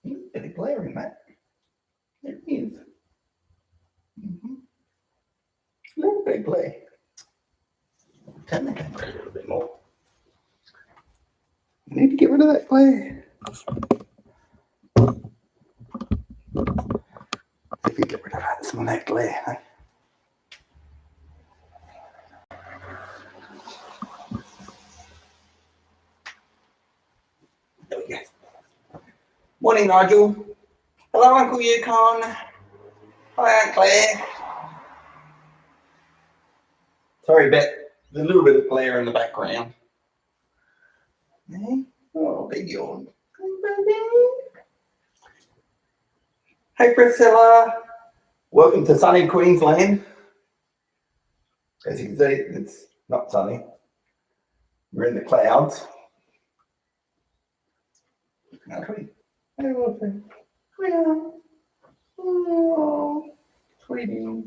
Bit of glare in that. There it is. A little bit of glare. Turn the camera a little bit more. I need to get rid of that glare. If you get rid of that, some of that glare, huh? There we go. Morning, Nigel. Hello, Uncle Yukon. Hi, Aunt Claire. Sorry about the little bit of glare in the background. Oh, big yawn. Hey, Priscilla. Welcome to sunny Queensland. As you can see, it's not sunny. We're in the clouds. Hey, Wolfie. Oh, sweetie.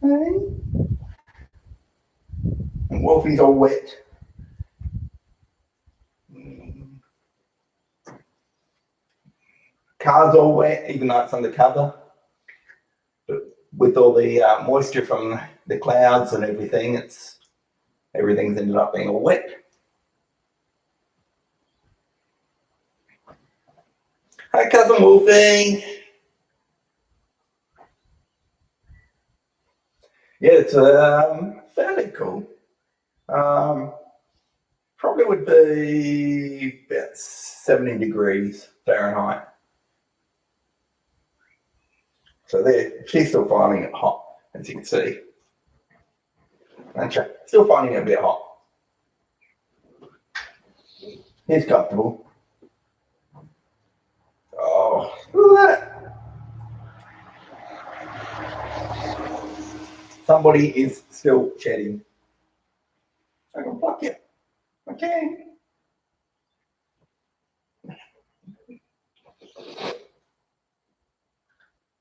Hey. And Wolfie's all wet. Car's all wet, even though it's undercover. But with all the moisture from the clouds and everything, everything's ended up being all wet. Hi, Cousin Wolfie. Yeah, it's fairly cool. Probably would be about 70 degrees Fahrenheit. So there, she's still finding it hot, as you can see. And she's still finding it a bit hot. He's comfortable. Oh, look at that. Somebody is still chatting. I can pluck you. Okay.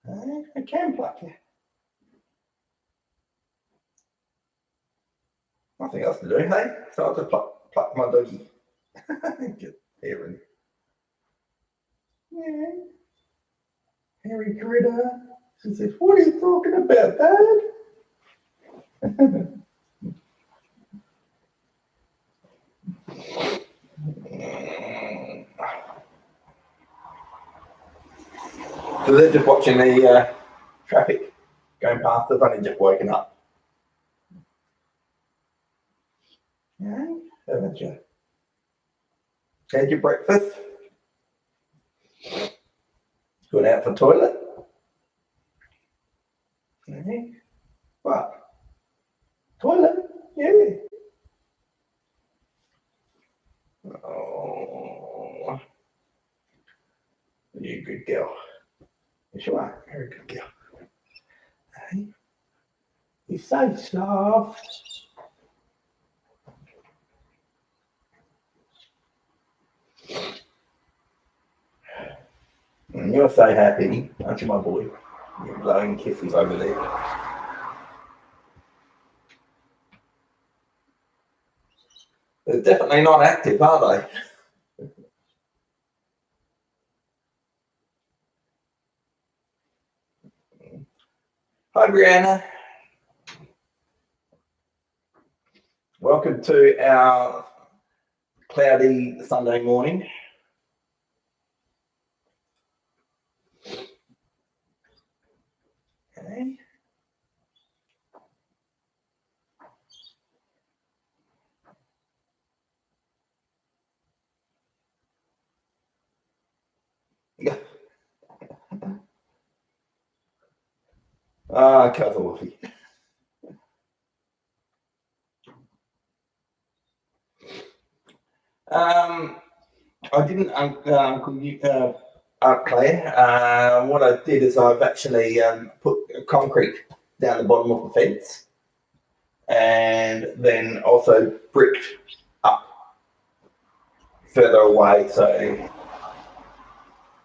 I can pluck you. Nothing else to do, hey? So I'll just pluck my doggy. Get Aaron. Yeah. Harry Critter. She says, what are you talking about, Dad? So they're just watching the traffic going past. They've only just woken up. Yeah, haven't you? Had your breakfast? Going out for toilet? Okay. What? Toilet? Yeah. Oh, you're a good girl. Yes, you are. You're a good girl. Hey, you're so soft. And you're so happy, aren't you, my boy? You're blowing kisses over there. They're definitely not active, are they? Hi, Brianna. Welcome to our cloudy Sunday morning. Okay. Cousin Wolfie. I didn't, Aunt Claire. What I did is I've actually put concrete down the bottom of the fence and then also bricked up further away so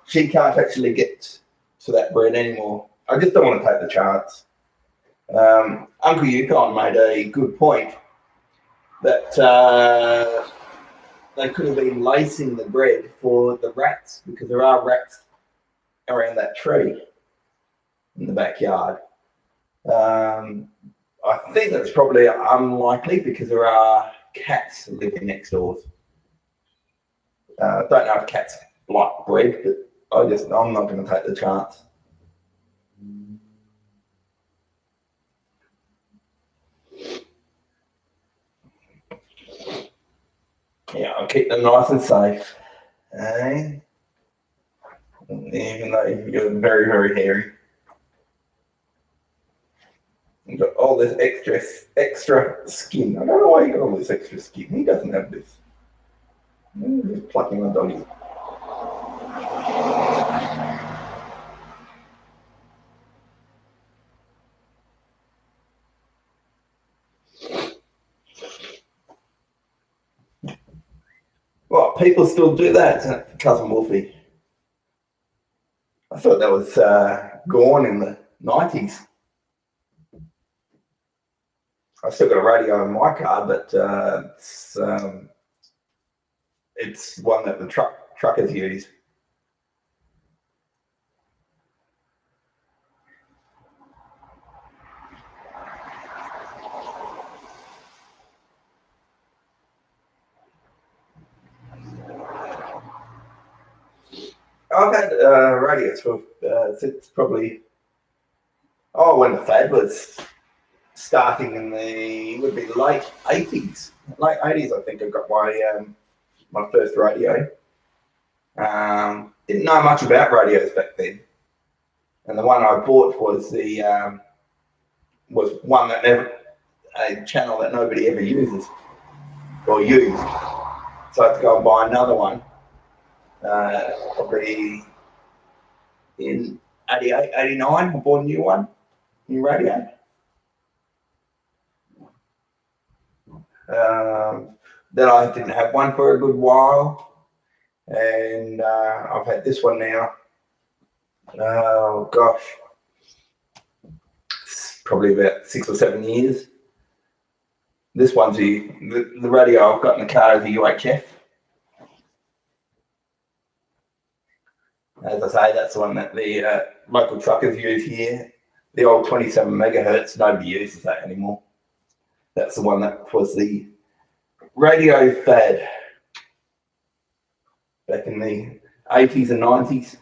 she can't actually get to that bread anymore. I just don't want to take the chance. Uncle Yukon made a good point that they could have been lacing the bread for the rats because there are rats around that tree in the backyard. I think that's probably unlikely because there are cats living next door. Don't know if cats like bread, but I'm not going to take the chance. Yeah, I'll keep them nice and safe. Even though you're very, very hairy. You've got all this extra skin. I don't know why you got all this extra skin. He doesn't have this. Just plucking the doggy. Well, people still do that, Cousin Wolfie. I thought that was gone in the 90s. I've still got a radio in my car, but it's one that the truckers use. I've had radios for since probably when the fad was starting in the would be late 80s. Late 80s, I think I got my first radio. Didn't know much about radios back then, and the one I bought was was one that a channel that nobody ever uses or used. So I had to go and buy another one. Probably in 88, 89, I bought a new one, new radio. Then I didn't have one for a good while, and I've had this one now. Oh gosh, it's probably about 6 or 7 years. This one's the radio I've got in the car is the UHF. As I say, that's the one that the local truckers use here. The old 27 megahertz, nobody uses that anymore. That's the one that was the radio fad back in the 80s and 90s.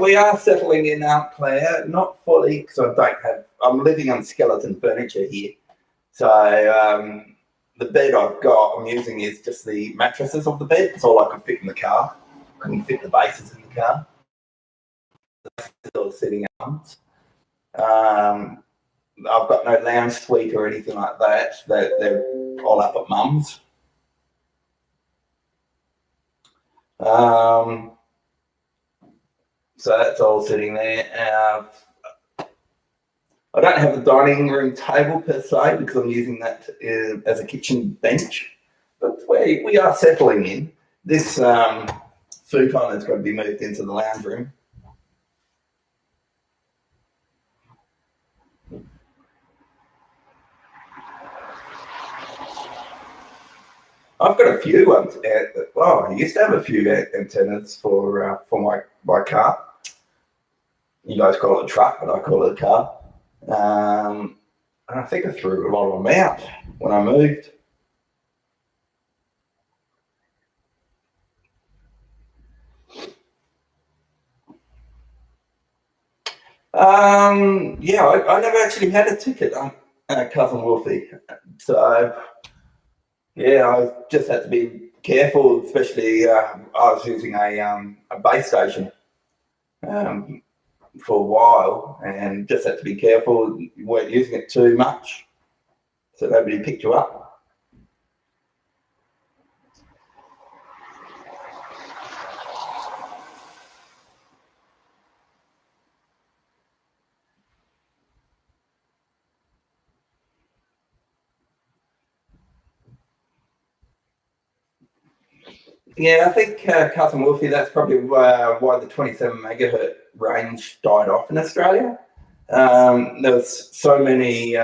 We are settling in Aunt Claire, not fully because I'm living on skeleton furniture here. So the bed I've got, I'm using is just the mattresses of the bed. It's all I can fit in the car. Couldn't fit the bases in the car. Still sitting arms. I've got no lounge suite or anything like that. They're all up at mum's. So that's all sitting there. I don't have a dining room table per se because I'm using that as a kitchen bench. But we are settling in. This futon has got to be moved into the lounge room. I've got a few ones. I used to have a few antennas for my car. You guys call it a truck, but I call it a car. And I think I threw a lot of them out when I moved. I never actually had a ticket, Cousin Wolfie. So, yeah, I just had to be careful, especially I was using a base station for a while and just had to be careful. You weren't using it too much so nobody picked you up. Yeah, I think Cousin Wolfie, that's probably why the 27 megahertz range died off in Australia. There was so many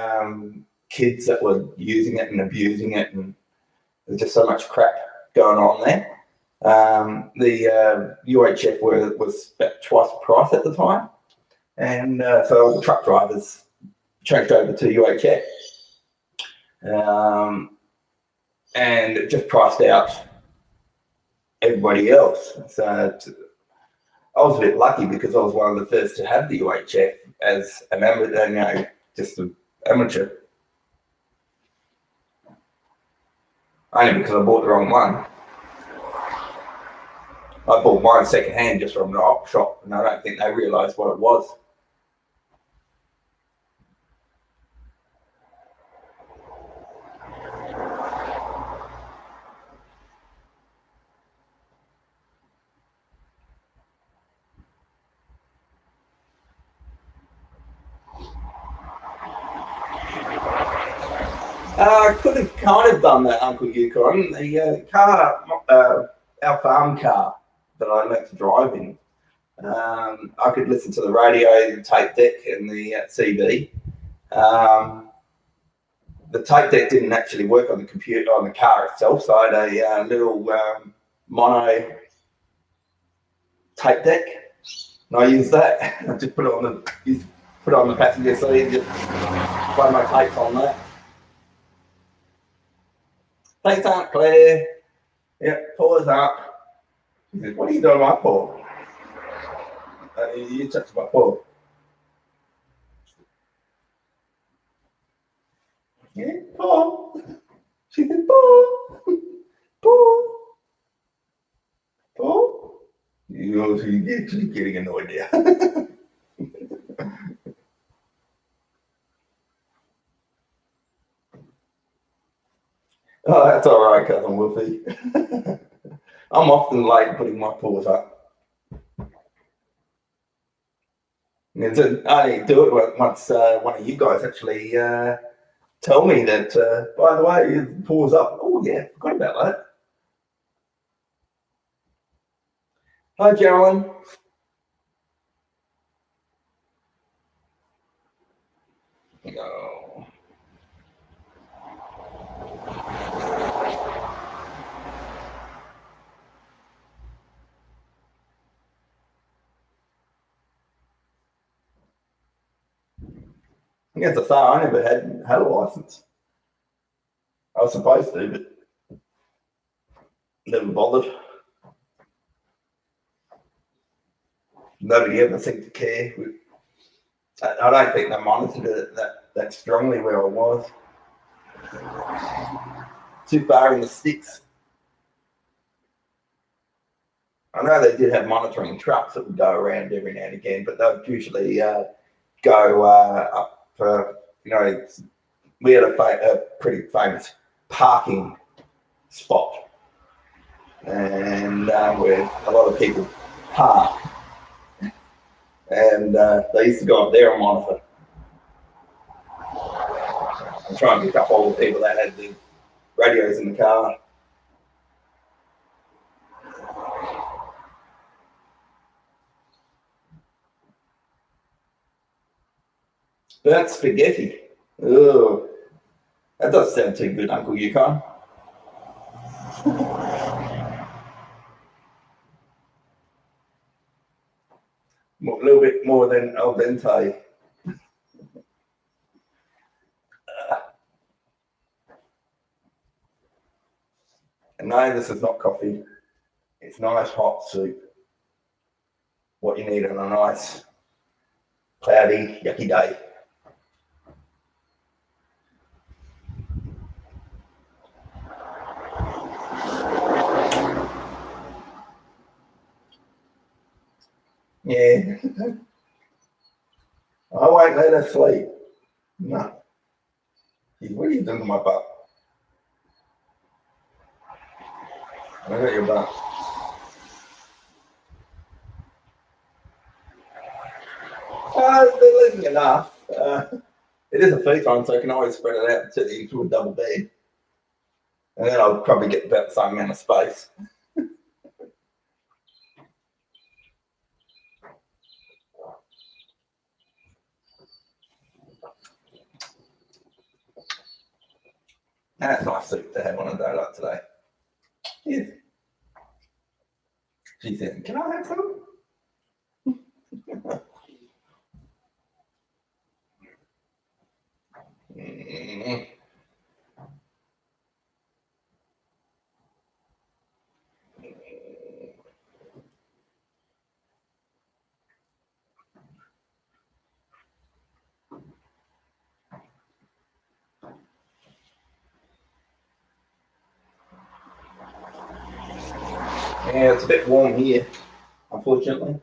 kids that were using it and abusing it, and there's just so much crap going on there. The UHF was about twice the price at the time, and so all the truck drivers changed over to UHF, and it just priced out everybody else. So I was a bit lucky because I was one of the first to have the UHF as an amateur, just an amateur. Only because I bought the wrong one. I bought mine second hand just from the op shop, and I don't think they realised what it was. I could have kind of done that, Uncle Yukon. The car, our farm car that I learnt to drive in, I could listen to the radio, the tape deck, and the CD. The tape deck didn't actually work on the computer, on the car itself, so I had a little mono tape deck, and I used that. I just put it on the passenger seat and just play my tapes on that. Thanks, Aunt Claire. Yep, paws up. She says, "What are you doing with my paw?" You touched my paw. Yeah, paw. She said, "Paw, paw, paw." She's getting annoyed now. Oh, that's all right, Cousin Wolfie. I'm often late putting my paws up. And I only do it once one of you guys actually tell me that, by the way, your paws up. Oh, yeah, forgot about that. Hi, Geraldine. No. I guess I say I never had a license. I was supposed to, but never bothered. Nobody ever seemed to care. I don't think they monitored it that strongly where I was. Too far in the sticks. I know they did have monitoring trucks that would go around every now and again, but they would usually go up. We had a pretty famous parking spot, and where a lot of people park, and they used to go up there and monitor and try and pick up all the people that had the radios in the car. Burnt spaghetti. Oh, that does sound too good, Uncle Yukon. A little bit more than al dente. No, this is not coffee. It's nice hot soup. What you need on a nice, cloudy, yucky day. Yeah. I won't let her sleep. No. What are you doing to my butt? I got your butt. They're living enough. It is a futon, so I can always spread it out and turn it into a double bed. And then I'll probably get about the same amount of space. That's nice to have on a day like today. Yes. She said, "Can I have some?" Yeah, it's a bit warm here, unfortunately,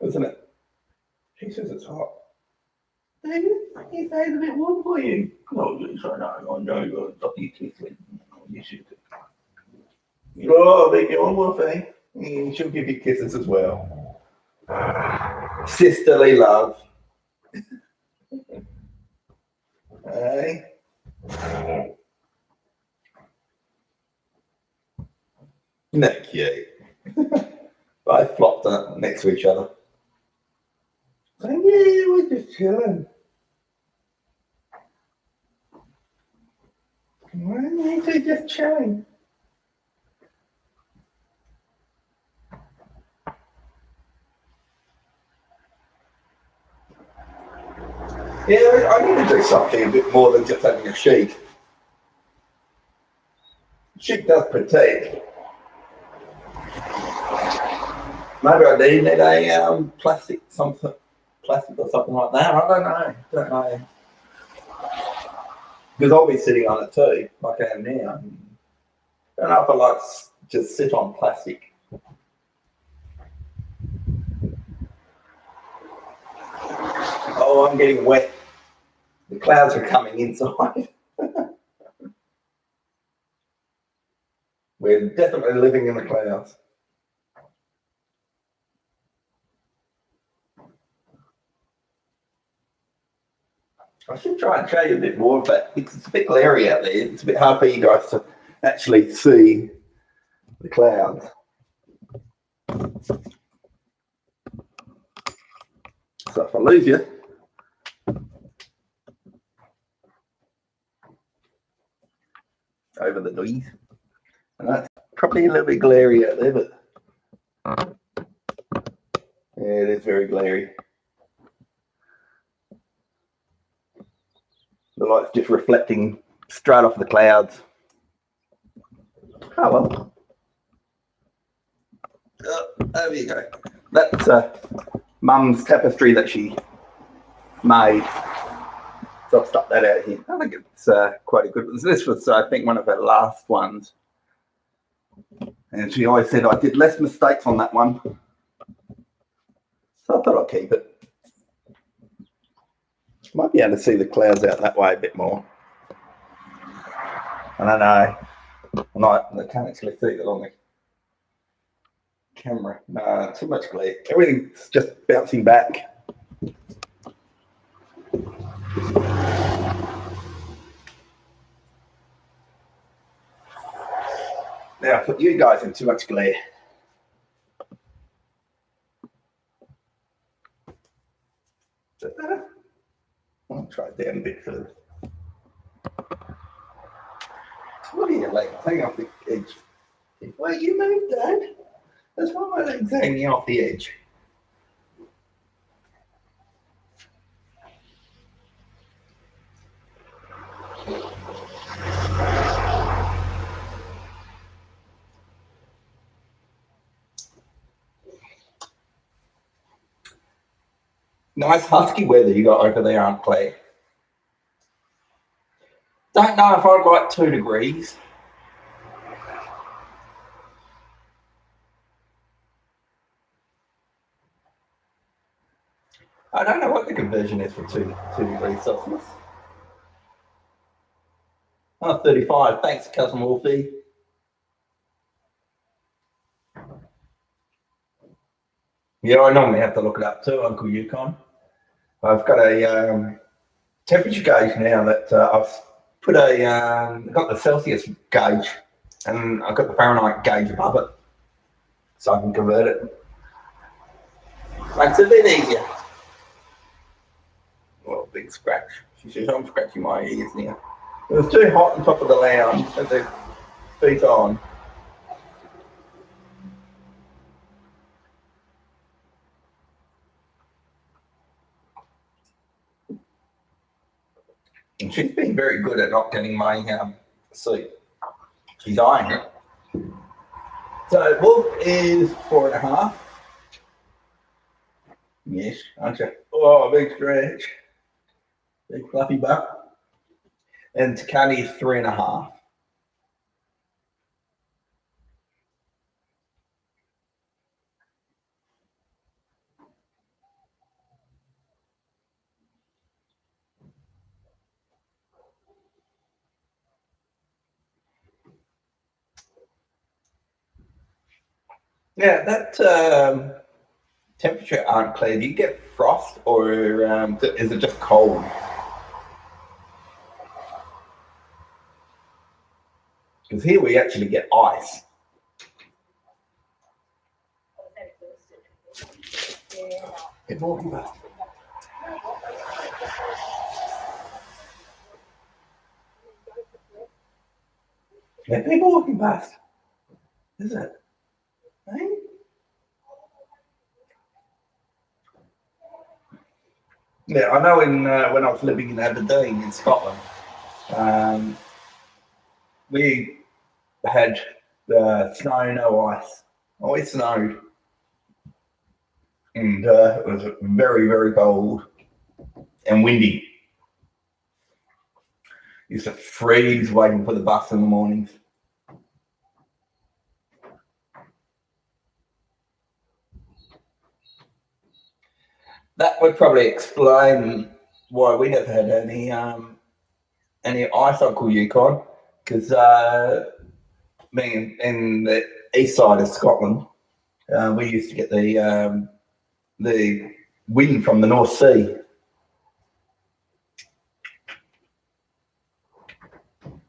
isn't it? She says it's hot. You say it's a bit warm for you. Oh, yes, I know. I know you're a doggy tickling. Yes, you do. Oh, big one, Wolfie. She'll give you kisses as well. Sisterly love. Hey. Isn't that cute? I flopped up next to each other. Saying, yeah, we're just chilling. We're just chilling. Yeah, I need to do something a bit more than just having a sheet. Sheet does protect. Maybe I need a plastic or something like that. I don't know. Because I'll be sitting on it too, like I am now. I don't know if I like just sit on plastic. Oh, I'm getting wet. The clouds are coming inside. We're definitely living in the clouds. I should try and show you a bit more of that because it's a bit glary out there. It's a bit hard for you guys to actually see the clouds. So if I lose you, over the noise. And that's probably a little bit glary out there, but yeah, it is very glary. The light's just reflecting straight off the clouds. Oh well. There you go. That's Mum's tapestry that she made. So I'll stuck that out here. I think it's quite a good one. This was, I think, one of her last ones. And she always said I did less mistakes on that one. So I thought I'd keep it. Might be able to see the clouds out that way a bit more. I don't know. I can't actually see it on the camera. No, too much glare. Everything's just bouncing back. Now I put you guys in too much glare. I'll try it down a bit further. What are your legs hanging off the edge? Well, you moved, Dad. That's why my legs hanging off the edge. Nice husky weather you got over there, Aunt Claire. Don't know if I'd like 2 degrees. I don't know what the conversion is for 2 degrees Celsius. Oh, 35. Thanks, Cousin Wolfie. Yeah, I normally have to look it up too, Uncle Yukon. I've got a temperature gauge now that I've put got the Celsius gauge and I've got the Fahrenheit gauge above it, so I can convert it. Makes it a bit easier. Well, big scratch. She says I'm scratching my ears now. It was too hot on top of the lounge with the feet on. And she's been very good at not getting my sleep. She's eyeing it. So Wolf is 4.5. Yes, aren't you? Oh, big stretch. Big fluffy butt. And Takani is 3.5. Yeah, that temperature, Aunt Claire, do you get frost or is it just cold? Because here we actually get ice. Get walking past. Yeah, people walking past. Is it? Hey? Yeah, I know when I was living in Aberdeen in Scotland, we had snow, no ice. Always snowed. And it was very, very cold and windy. Used to freeze waiting for the bus in the mornings. That would probably explain why we never had any ice, Uncle Yukon, because being in the east side of Scotland, we used to get the wind from the North Sea.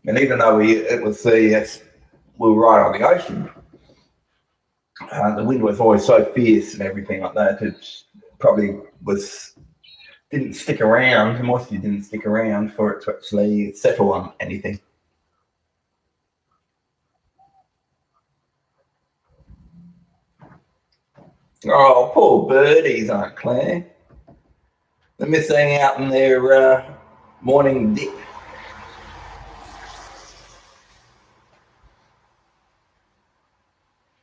And even though we were right on the ocean, the wind was always so fierce and everything like that. It probably didn't stick around. The moisture didn't stick around for it to actually settle on anything. Oh, poor birdies, Aunt Claire. They're missing out on their morning dip.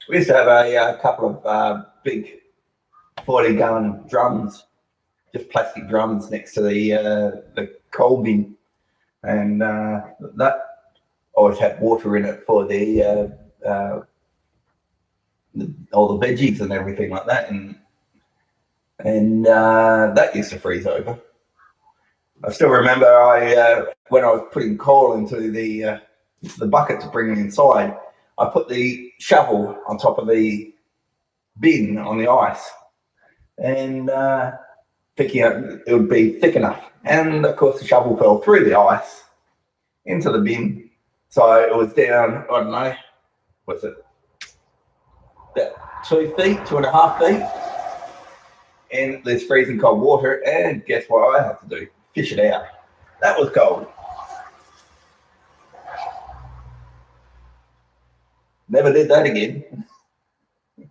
We used to have a couple of big 40-gallon drums, just plastic drums next to the coal bin, and that always had water in it for all the veggies and everything like that, and that used to freeze over. I still remember when I was putting coal into the bucket to bring it inside, I put the shovel on top of the bin on the ice, and thinking it would be thick enough. And of course, the shovel fell through the ice into the bin, so it was down. I don't know, what's it? About 2 feet, 2.5 feet, and there's freezing cold water. And guess what I had to do? Fish it out. That was cold. Never did that again. I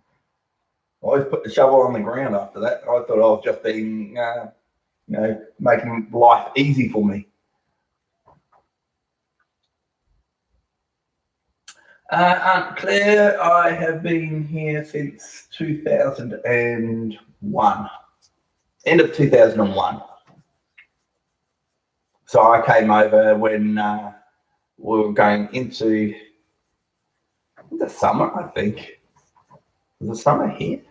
always put the shovel on the ground after that. I thought I was just being, making life easy for me. Aunt Claire, I have been here since 2001. End of 2001. So I came over when we were going into the summer, I think. Was the summer here?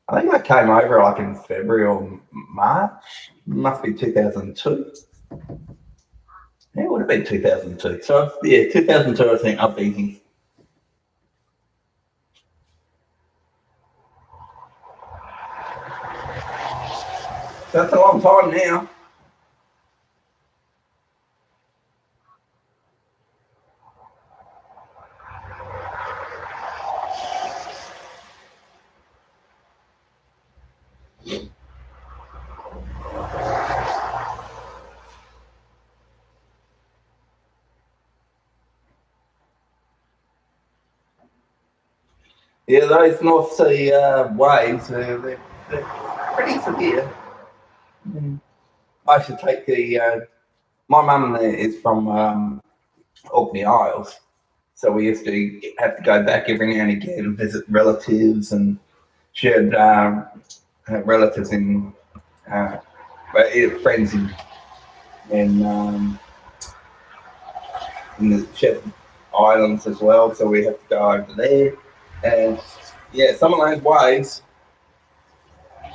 I think I came over like in February or March. Must be 2002. Yeah, it would have been 2002. So yeah, 2002. I think I've been here. So that's a long time now. Yeah, those North Sea waves, they're pretty severe. Mm. I should take my mum is from Orkney Isles, so we used to have to go back every now and again and visit relatives, and she had relatives uh, friends in the Shetland Islands as well, so we have to go over there. And yeah, some of those waves,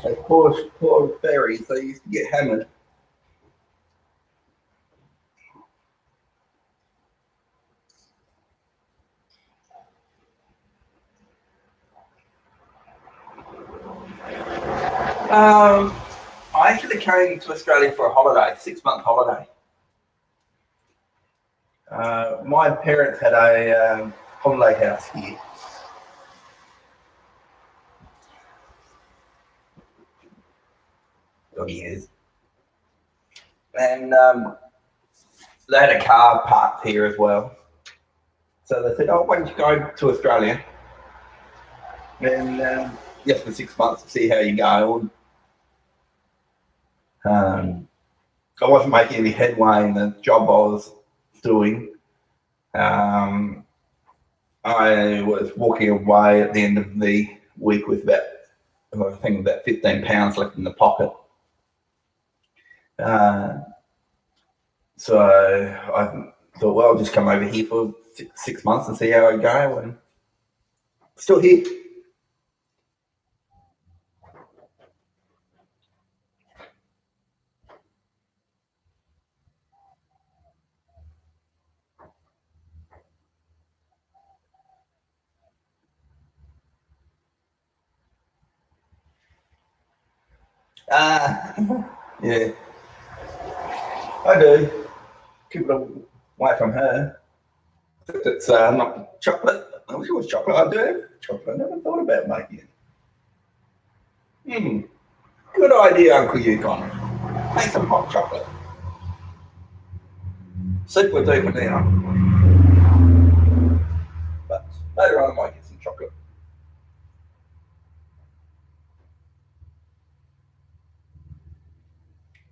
those poor ferries, they used to get hammered. Um, I actually came to Australia for a holiday, 6 month holiday. My parents had a holiday house here. For years. And they had a car parked here as well. So they said, "Oh, why don't you go to Australia and just for 6 months to see how you go?" I wasn't making any headway in the job I was doing. Um, I was walking away at the end of the week with I think about £15 left in the pocket. Uh, so I thought, well, I'll just come over here for 6 months and see how I go. And still here. Yeah, I do. Keep it away from her. It's not chocolate. I wish it was chocolate. I do have chocolate. I never thought about making it. Hmm. Good idea, Uncle Yukon. Make some hot chocolate. Soup would do for now, but later on I might get some chocolate.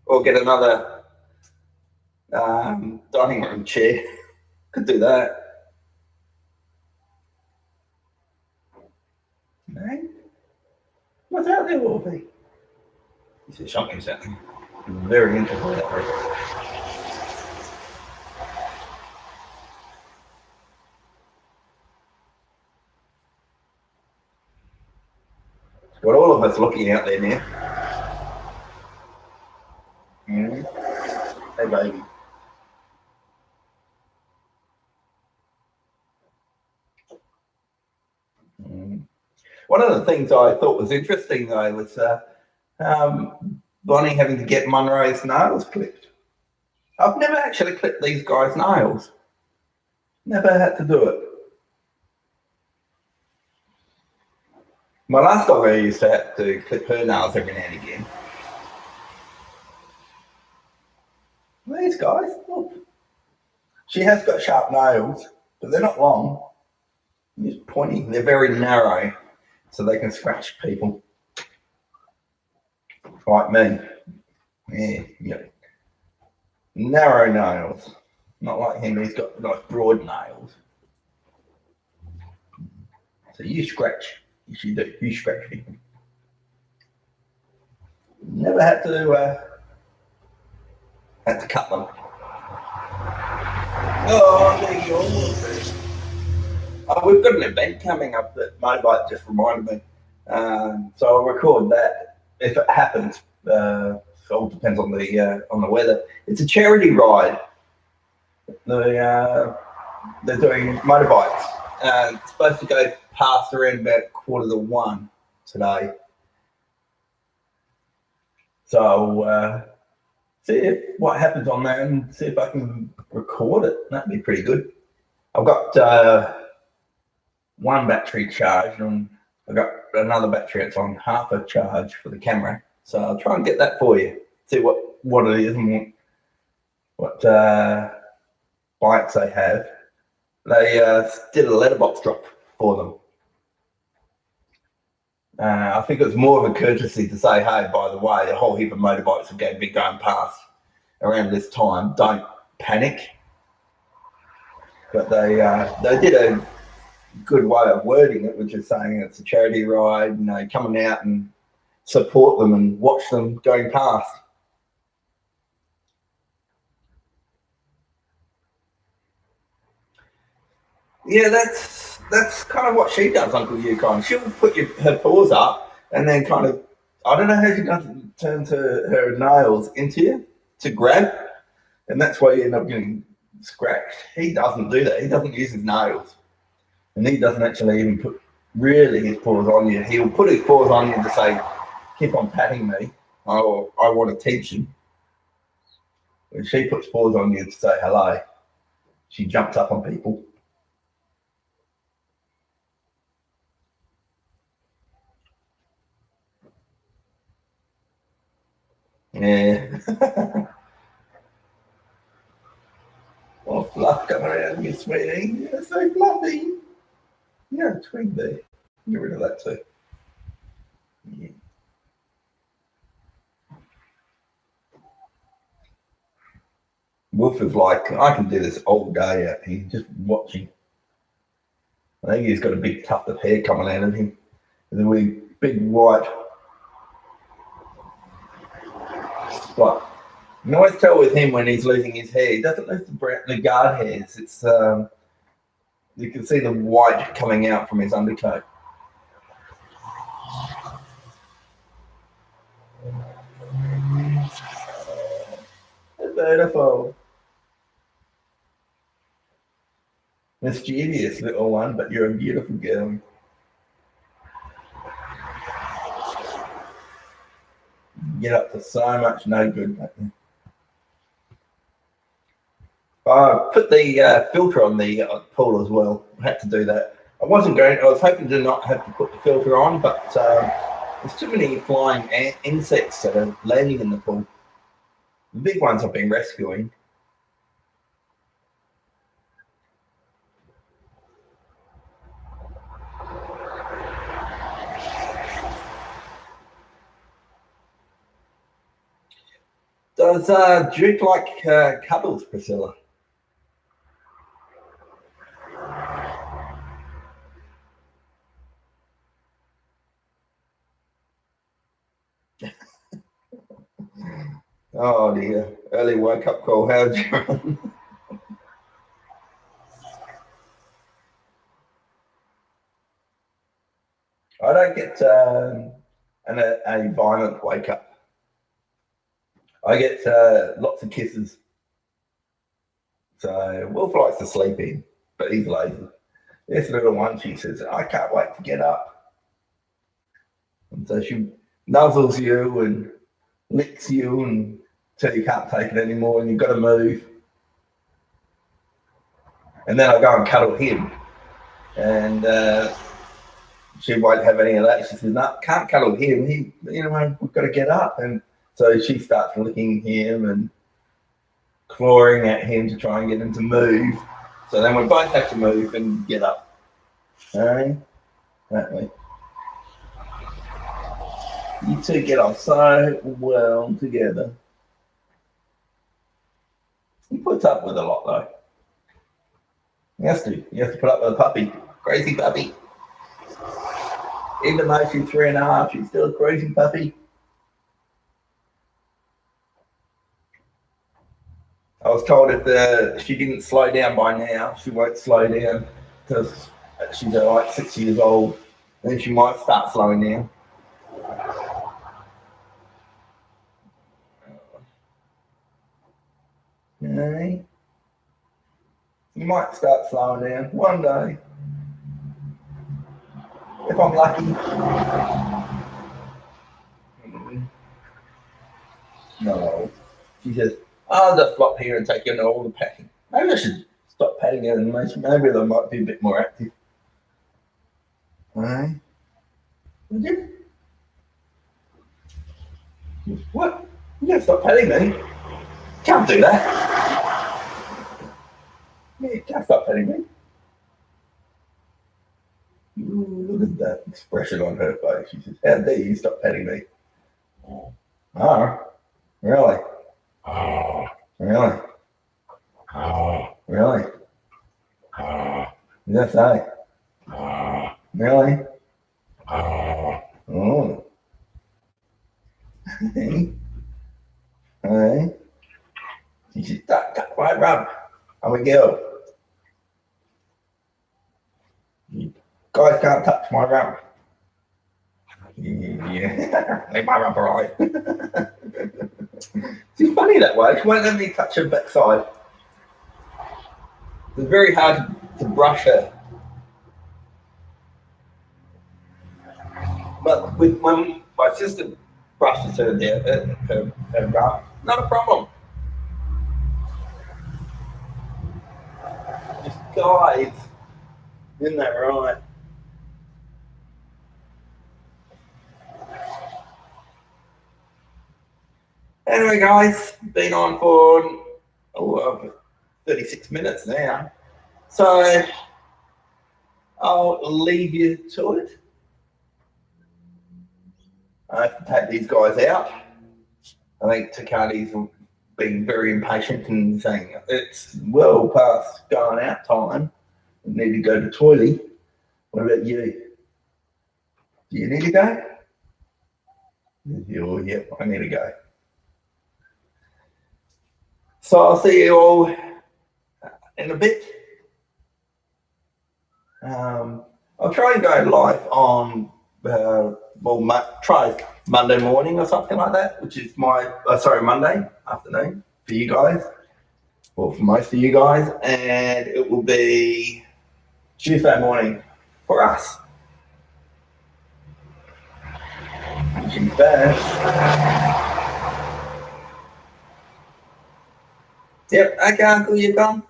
Or get another dining room chair. Could do that. No? What's out there, Wolfie? This is something something. Very interesting. Got all of us looking out there now. Mm. Hey, baby. Mm. One of the things I thought was interesting, though, was Bonnie having to get Monroe's nails clipped. I've never actually clipped these guys' nails. Never had to do it. My last dog, I used to have to clip her nails every now and again. These guys, look. She has got sharp nails, but they're not long. They're just pointy. They're very narrow, so they can scratch people. Like me. Yeah. Narrow nails. Not like him, he's got nice broad nails. So you scratch. You do. You scratch people. Never had to cut them. Oh, there you go. We've got an event coming up that Motorbike just reminded me. So I'll record that if it happens. So it all depends on the weather. It's a charity ride. They're doing motorbikes. It's supposed to go past around about 1:45 today. So see what happens on that and see if I can record it. That'd be pretty good. I've got one battery charged and I've got another battery that's on half a charge for the camera. So I'll try and get that for you. See what it is and what bikes they have. They did a letterbox drop for them. I think it was more of a courtesy to say, hey, by the way, a whole heap of motorbikes are going to be going past around this time. Don't panic. But they did a good way of wording it, which is saying it's a charity ride, coming out and support them and watch them going past. Yeah, that's kind of what she does, Uncle Yukon. She'll put her paws up and then kind of, I don't know how she does it, turns her nails into you to grab, and that's why you end up getting scratched. He doesn't do that. He doesn't use his nails, and he doesn't actually even put really his paws on you. He'll put his paws on you to say, keep on patting me, or I want attention. When she puts paws on you to say hello, she jumps up on people. Yeah. Oh, fluff coming around you, sweetie. You're so fluffy. Yeah, a twig there. Get rid of that too. Yeah. Wolf is like, I can do this all day out here, just watching. I think he's got a big tuft of hair coming out of him. And a wee big white spot. You can always tell with him when he's losing his hair. He doesn't lose the guard hairs. It's you can see the white coming out from his undercoat. Beautiful. Mischievous little one, but you're a beautiful girl. Get up to so much no good. I put the filter on the pool as well. I had to do that. I was hoping to not have to put the filter on, but there's too many flying insects that are landing in the pool. The big ones I've been rescuing. Does Duke like cuddles, Priscilla? Oh dear, early wake up call. How'd you run? I don't get a violent wake up. I get lots of kisses. So Wolf likes to sleep in, but he's lazy. This little one, she says, I can't wait to get up. And so she nuzzles you and licks you until you can't take it anymore and you've got to move. And then I go and cuddle him. And she won't have any of that. She says, no, can't cuddle him. We've got to get up. And so she starts licking him and clawing at him to try and get him to move. So then we both have to move and get up. All right? That way. You two get on so well together. He puts up with a lot though. He has to. You have to put up with a puppy. Crazy puppy. Even though she's 3.5, she's still a crazy puppy. I was told if she didn't slow down by now, she won't slow down because she's like 6 years old. Then she might start slowing down. Okay. You might start slowing down one day. If I'm lucky. No. She says, I'll just flop here and take you into all the patting. Maybe I should stop patting her and maybe they might be a bit more active. Alright. Would you? What? You gotta stop patting me. Can't do that. Yeah, you can't stop petting me. Ooh, look at that expression on her face. She says, "How dare you stop petting me?" Oh, really? Really? Really? Yes, I. Really? Oh. Hey. Hey. She said, "Touch my rub. I'm a girl. You guys can't touch my rub." Yeah. Leave my rub alone. She's funny that way. She won't let me touch her backside. It's very hard to brush her. But with when my sister brushes her there, her rub, not a problem. Just guys, isn't that right? Anyway, guys, been on for 36 minutes now. So I'll leave you to it. I have to take these guys out. I think Takati's being very impatient and saying it's well past going out time. We need to go to toilet. What about you? Do you need to go? Yep, I need to go. So I'll see you all in a bit. I'll try and go live on try Monday morning or something like that, which is Monday afternoon for you guys, or for most of you guys, and it will be Tuesday morning for us. Jimmy Bash. Yep, okay, Uncle, you come.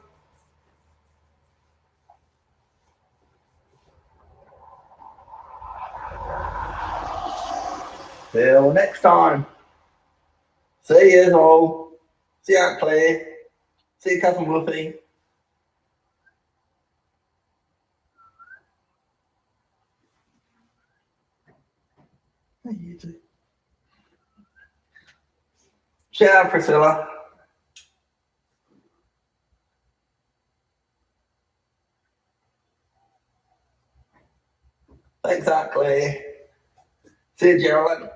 Till next time. See you all. See you, Aunt Claire. See you, Cousin Wolfie. Hey, you too. Shout out, Priscilla. Thanks, Aunt Claire. See you, Geraldine.